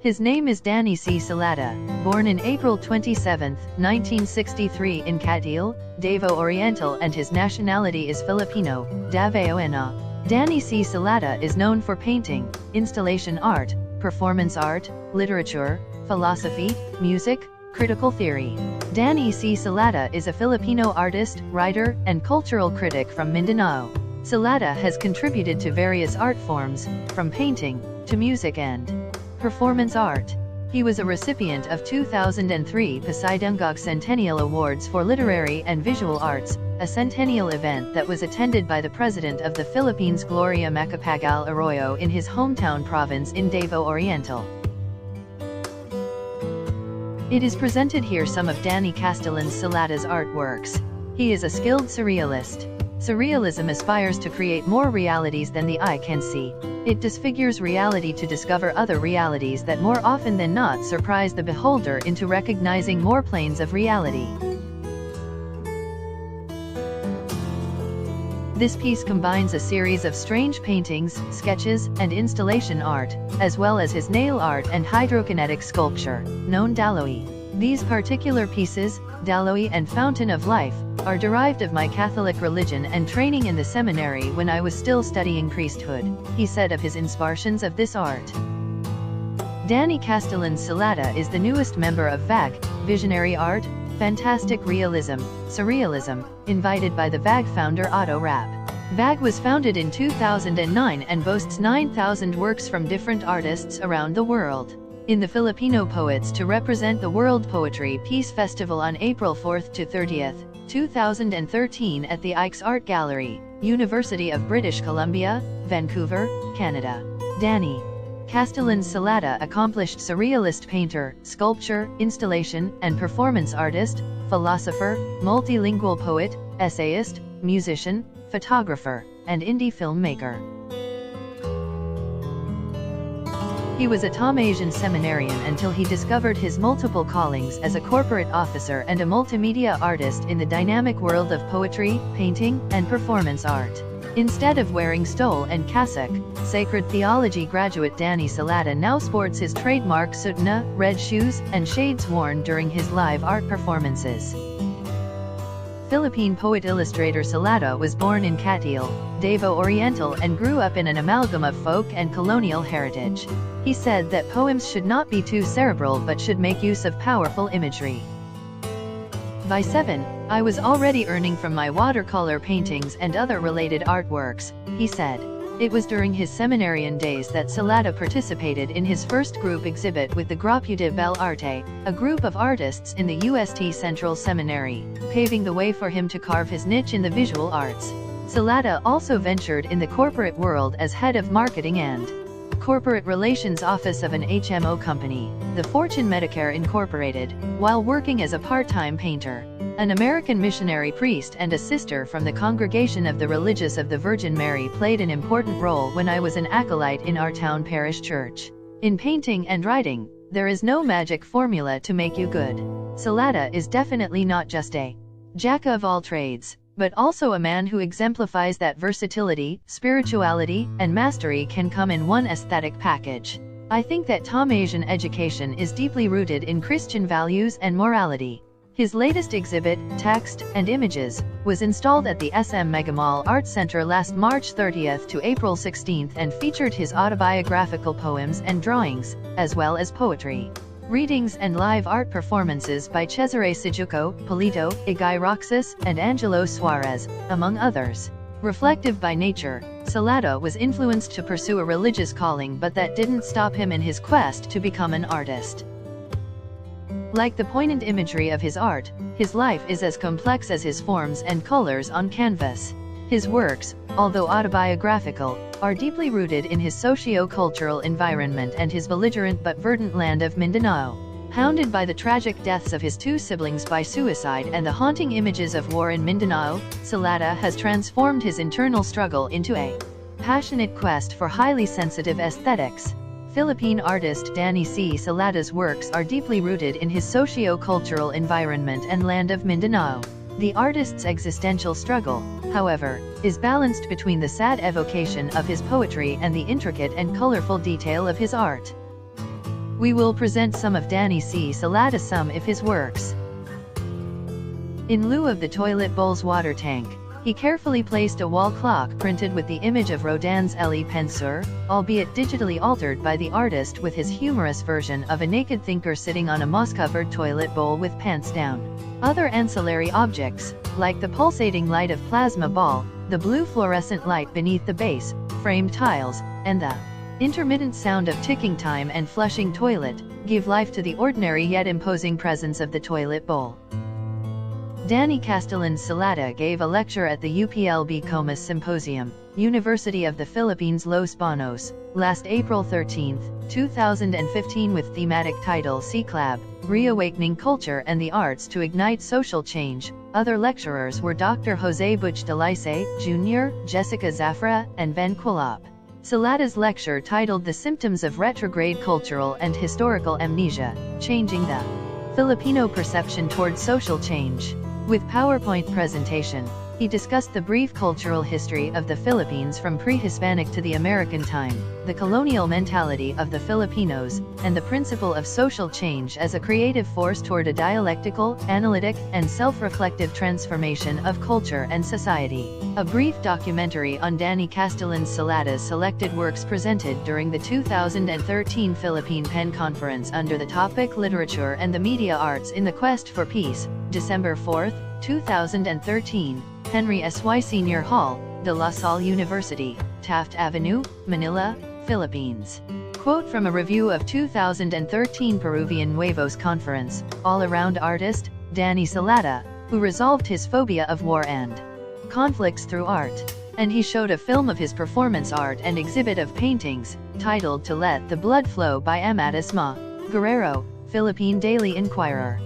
His name is Danny C. Sillada, born in April 27, 1963 in Cateel, Davao Oriental, and his nationality is Filipino, Davaoeño. Danny C. Sillada is known for painting, installation art, performance art, literature, philosophy, music, critical theory. Danny C. Sillada is a Filipino artist, writer, and cultural critic from Mindanao. Sillada has contributed to various art forms, from painting, to music and performance art. He was a recipient of 2003 Pasidungog Centennial Awards for Literary and Visual Arts, a centennial event that was attended by the President of the Philippines Gloria Macapagal Arroyo in his hometown province in Davao Oriental. It is presented here some of Danny Castillones Sillada's artworks. He is a skilled surrealist. Surrealism aspires to create more realities than the eye can see. It disfigures reality to discover other realities that more often than not surprise the beholder into recognizing more planes of reality. This piece combines a series of strange paintings, sketches, and installation art, as well as his nail art and hydrokinetic sculpture, known Daloy. These particular pieces, Daloy and Fountain of Life, are derived of my Catholic religion and training in the seminary when I was still studying priesthood, he said of his inspirations of this art. Danny Castillones Sillada is the newest member of VAG, Visionary Art, Fantastic Realism, Surrealism, invited by the VAG founder Otto Rapp. VAG was founded in 2009 and boasts 9,000 works from different artists around the world. In the Filipino poets to represent the World Poetry Peace Festival on April 4th to 30th, 2013 at the Ike's Art Gallery, University of British Columbia, Vancouver, Canada. Danny Castillones Sillada, accomplished surrealist painter, sculptor, installation, and performance artist, philosopher, multilingual poet, essayist, musician, photographer, and indie filmmaker. He was a Thomasian seminarian until he discovered his multiple callings as a corporate officer and a multimedia artist in the dynamic world of poetry, painting, and performance art. Instead of wearing stole and cassock, sacred theology graduate Danny Sillada now sports his trademark sutana, red shoes, and shades worn during his live art performances. Philippine poet-illustrator Sillada was born in Cateel, Davao Oriental, and grew up in an amalgam of folk and colonial heritage. He said that poems should not be too cerebral but should make use of powerful imagery. By 7, I was already earning from my watercolor paintings and other related artworks, he said. It was during his seminarian days that Sillada participated in his first group exhibit with the Grupo de Belle Arte, a group of artists in the UST Central Seminary, paving the way for him to carve his niche in the visual arts. Sillada also ventured in the corporate world as head of marketing and corporate relations office of an HMO company, the Fortune Medicare Incorporated, while working as a part-time painter. An American missionary priest and a sister from the Congregation of the Religious of the Virgin Mary played an important role when I was an acolyte in our town parish church. In painting and writing, there is no magic formula to make you good. Sillada is definitely not just a jack of all trades, but also a man who exemplifies that versatility, spirituality, and mastery can come in one aesthetic package. I think that Thomasian education is deeply rooted in Christian values and morality. His latest exhibit, Text and Images, was installed at the SM Megamall Art Center last March 30th to April 16th and featured his autobiographical poems and drawings, as well as poetry, readings and live art performances by Cesare Sijuco, Polito, Igay Roxas, and Angelo Suarez, among others. Reflective by nature, Sillada was influenced to pursue a religious calling, but that didn't stop him in his quest to become an artist. Like the poignant imagery of his art, his life is as complex as his forms and colors on canvas. His works, although autobiographical, are deeply rooted in his socio-cultural environment and his belligerent but verdant land of Mindanao. Hounded by the tragic deaths of his two siblings by suicide and the haunting images of war in Mindanao, Sillada has transformed his internal struggle into a passionate quest for highly sensitive aesthetics. Philippine artist Danny C. Sillada's works are deeply rooted in his socio-cultural environment and land of Mindanao. The artist's existential struggle, however, is balanced between the sad evocation of his poetry and the intricate and colorful detail of his art. We will present some of Danny C. Sillada some of his works. In lieu of the toilet bowl's water tank, he carefully placed a wall clock printed with the image of Rodin's Le Penseur, albeit digitally altered by the artist with his humorous version of a naked thinker sitting on a moss-covered toilet bowl with pants down. Other ancillary objects, like the pulsating light of plasma ball, the blue fluorescent light beneath the base, framed tiles, and the intermittent sound of ticking time and flushing toilet, give life to the ordinary yet imposing presence of the toilet bowl. Danny Castillones Sillada gave a lecture at the UPLB Comas Symposium, University of the Philippines Los Banos, last April 13, 2015 with thematic title C-Clab, Reawakening Culture and the Arts to Ignite Social Change. Other lecturers were Dr. Jose Butch Delice, Jr., Jessica Zafra, and Ben Quilop. Sillada's lecture titled The Symptoms of Retrograde Cultural and Historical Amnesia, Changing the Filipino Perception Toward Social Change. With PowerPoint presentation, he discussed the brief cultural history of the Philippines from pre-Hispanic to the American time, the colonial mentality of the Filipinos, and the principle of social change as a creative force toward a dialectical, analytic, and self-reflective transformation of culture and society. A brief documentary on Danny Castillones Sillada's selected works presented during the 2013 Philippine Pen Conference under the topic Literature and the Media Arts in the Quest for Peace, December 4, 2013, Henry S.Y. Senior Hall, De La Salle University, Taft Avenue, Manila, Philippines. Quote from a review of 2013 Peruvian Nuevos Conference, all-around artist, Danny Sillada, who resolved his phobia of war and conflicts through art. And he showed a film of his performance art and exhibit of paintings, titled To Let the Blood Flow by Amatis Ma. Guerrero, Philippine Daily Inquirer.